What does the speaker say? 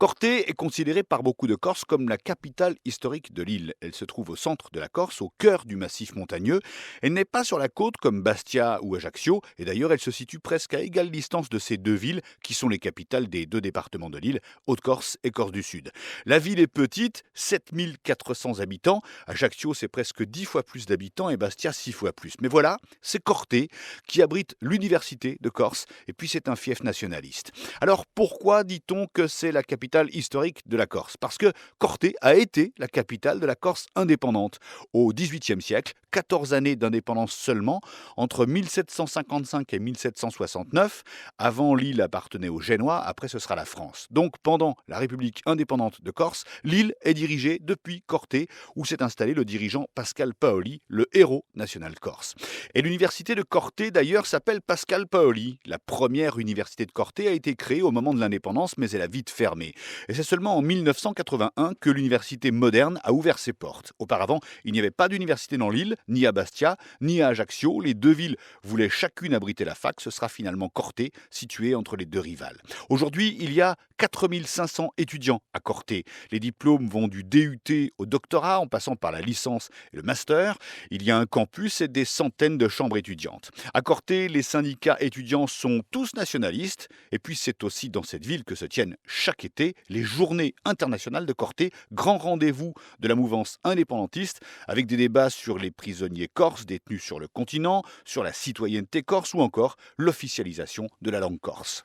Corté est considérée par beaucoup de Corses comme la capitale historique de l'île. Elle se trouve au centre de la Corse, au cœur du massif montagneux. Elle n'est pas sur la côte comme Bastia ou Ajaccio, et d'ailleurs elle se situe presque à égale distance de ces deux villes qui sont les capitales des deux départements de l'île, Haute-Corse et Corse du Sud. La ville est petite, 7 400 habitants. Ajaccio c'est presque 10 fois plus d'habitants et Bastia 6 fois plus. Mais voilà, c'est Corté qui abrite l'université de Corse et puis c'est un fief nationaliste. Alors pourquoi dit-on que c'est la capitale historique de la Corse? Parce que Corté a été la capitale de la Corse indépendante. Au XVIIIe siècle, 14 années d'indépendance seulement, entre 1755 et 1769. Avant, l'île appartenait aux Génois, après ce sera la France. Donc pendant la République indépendante de Corse, l'île est dirigée depuis Corté, où s'est installé le dirigeant Pascal Paoli, le héros national corse. Et l'université de Corté, d'ailleurs, s'appelle Pascal Paoli. La première université de Corté a été créée au moment de l'indépendance, mais elle a vite fermé. Et c'est seulement en 1981 que l'université moderne a ouvert ses portes. Auparavant, il n'y avait pas d'université dans l'île, ni à Bastia, ni à Ajaccio. Les deux villes voulaient chacune abriter la fac. Ce sera finalement Corté, situé entre les deux rivales. Aujourd'hui, il y a 4500 étudiants à Corté. Les diplômes vont du DUT au doctorat, en passant par la licence et le master. Il y a un campus et des centaines de chambres étudiantes. À Corté, les syndicats étudiants sont tous nationalistes. Et puis c'est aussi dans cette ville que se tiennent chaque été les Journées internationales de Corté, grand rendez-vous de la mouvance indépendantiste, avec des débats sur les prisonniers corses détenus sur le continent, sur la citoyenneté corse ou encore l'officialisation de la langue corse.